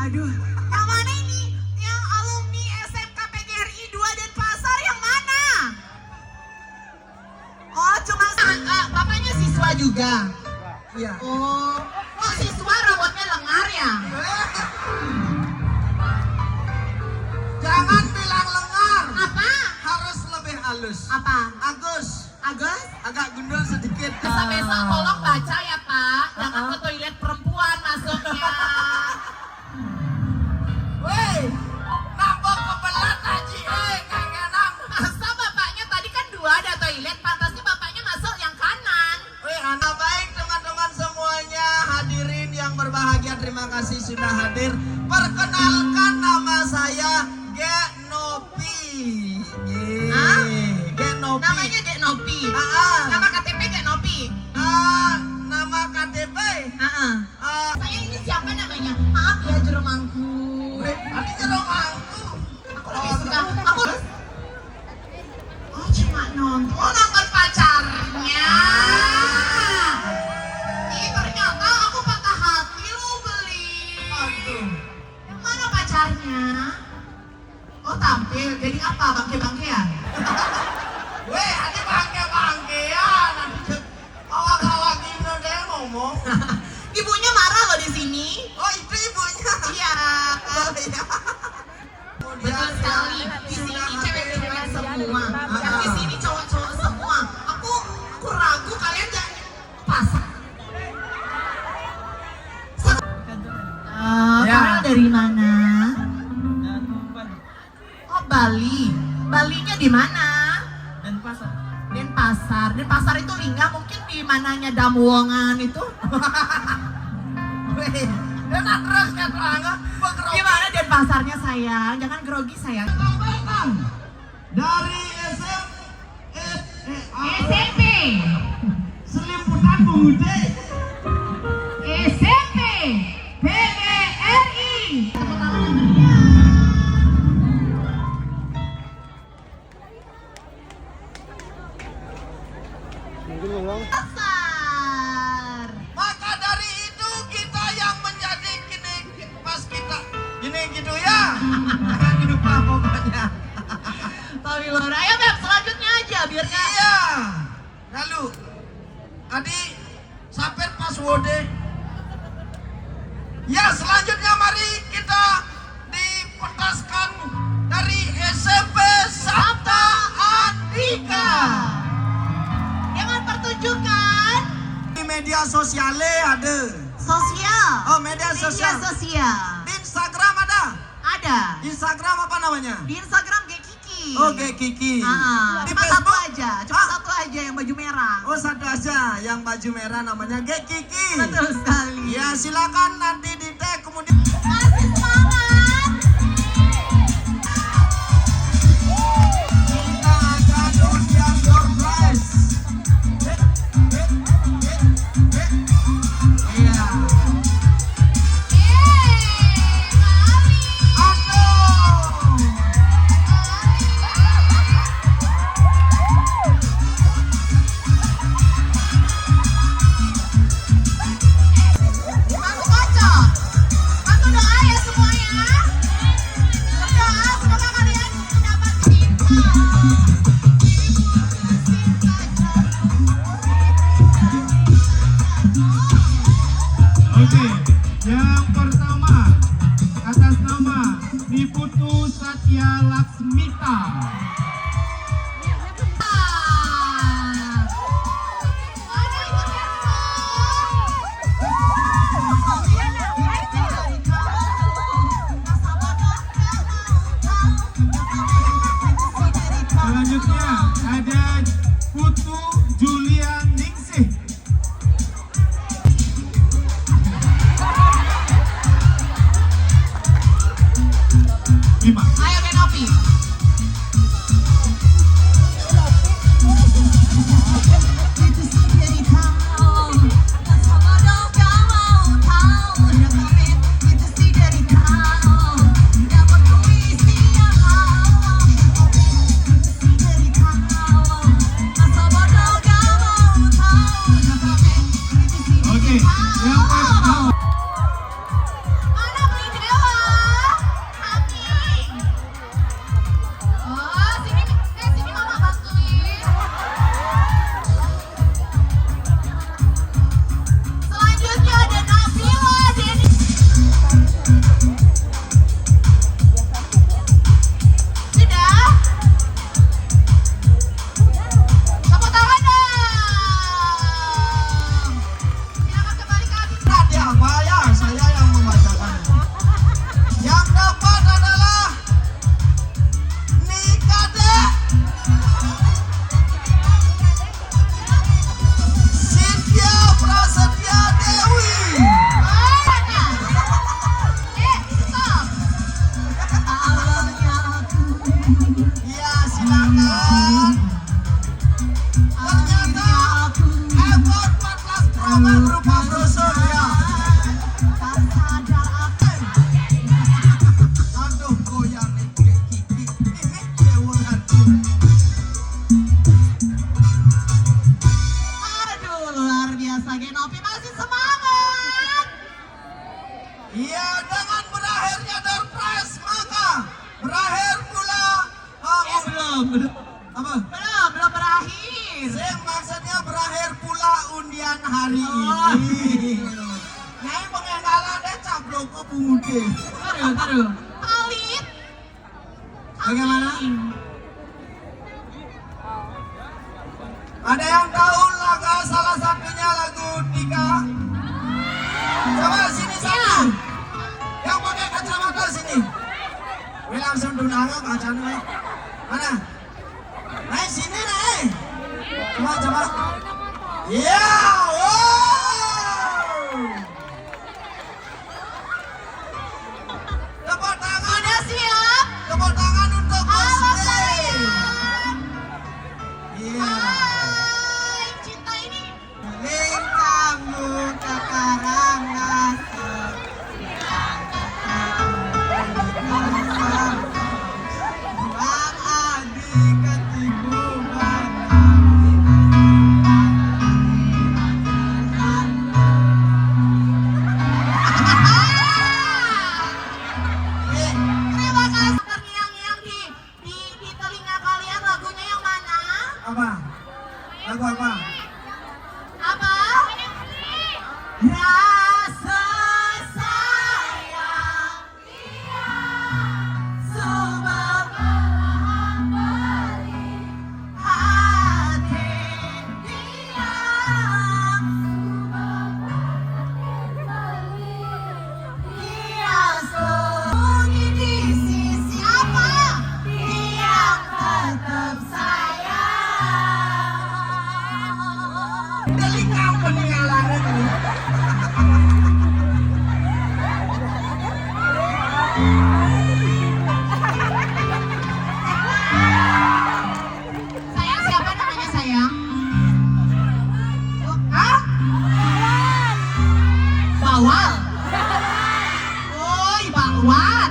Aduh, yang mana ini? Yang alumni SMK PGRI 2 Denpasar yang mana? Oh, cuma bapaknya siswa juga. Iya. Oh, siswa rambutnya lengar ya? Jangan bilang lengar. Apa? Harus lebih halus. Apa? Agus. Agus? Agak gundul sedikit. Besok tolong baca ya Pak. Jangan ke toilet perempuan masuknya. Woi, nambah kebelat Haji. Kayak nang. Masa bapaknya tadi kan 2 ada toilet, pantasnya bapaknya masuk yang kanan. Woi, anak baik teman-teman semuanya, hadirin yang berbahagia, terima kasih sudah hadir. Perkenalkan nama saya Genopi. Hah? Genopi. Namanya Dek Nopi. Nama KTP Dek Nopi. Nama KTP. Saya ini siapa namanya? Maaf ya jerumangku. Tadi jeruk aku. Aku lebih suka. Aku. Oh cuma nonton. Oh nonton pacarnya. Ih ternyata aku patah hati lo beli. Aduh. Yang mana pacarnya? Oh tampil. Jadi apa? Bangke-bangkean? Weh, ada bangke-bangkean. Awak-awak ini deh ngomong. Ibunya marah loh di sini. Oh itu ibunya. Iya. Oh iya. Betul sekali. Di sini cewek-cewek semua. Dan di sini cowok-cowok semua. Aku ragu kalian jangan pasang. Kamu dari mana? Oh Bali. Balinya di mana? Denpasar. Denpasar. Denpasar itu Lingga mungkin di mananya Damuwongan itu. Weh, dan terus keterangan Gimana Denpasarnya sayang? Jangan grogi sayang. dari SMP. Selimputan Bude. SMP PGRI. Pasar. Maka dari itu kita yang menjadi gini pas kita gini gitu ya. Jangan lupa pokoknya. Tapi Laura, ayo Beb, selanjutnya aja biar nggak. Iya. Lalu Adi sampai password. Ya selanjutnya mari kita dipentaskan dari SMP Sabta Andika. Jangan pertunjukan Di media sosialnya ada. sosial. Oh media Media sosial. sosial. Di Instagram ada. Ada. Instagram apa namanya? Di Instagram kayak Kiki. Oke Kiki. Di Cuma satu Facebook aja, cuma satu aja yang baju merah. Oh satu aja yang baju merah namanya Ge Kiki. Betul sekali. Ya silakan nanti di tag kemudian. Masih semangat. Kita akan undian door prize. Iya. Aduh. Bantu baca. Bantu doa ya semuanya. Berdoa semoga kalian mendapat cinta. Oke, yang pertama atas nama Niputu Satya Laksmita. Selanjutnya ada Putu Julian Ningsih. Lima. Ayo Genopi. dengan berakhirnya door prize maka berakhir pula Belum. apa? Belum berakhir. Sing maksudnya berakhir pula undian hari Oh. ini. Nyai pengendala deh cablok ke bumude. Taruh. Palit. Bagaimana? Ada yang tahu lagu salah satunya lagu Tika? Coba sini satu. Yang pakai kacamata sini. Gue langsung dunanga kacanya. Mana? Naik sini naik. Coba. Iya. Wow. Tepuk tangan. Udah siap? Tepuk tangan untuk Halo Bosre. kalian. Iya. Hai, cinta ini. Lingkamu ke karangan. Buang adi ketiku Terima kasih. Terngiang-ngiang di telinga kalian lagunya yang mana? apa? Lagu apa? Apa? Rasa sayang Subah hati dia sembunyi di sisi apa? Dia tetap sayang. Telinga peninggalan ini. Sayang siapa namanya sayang? Hah? Bawal. Woi, bakwan.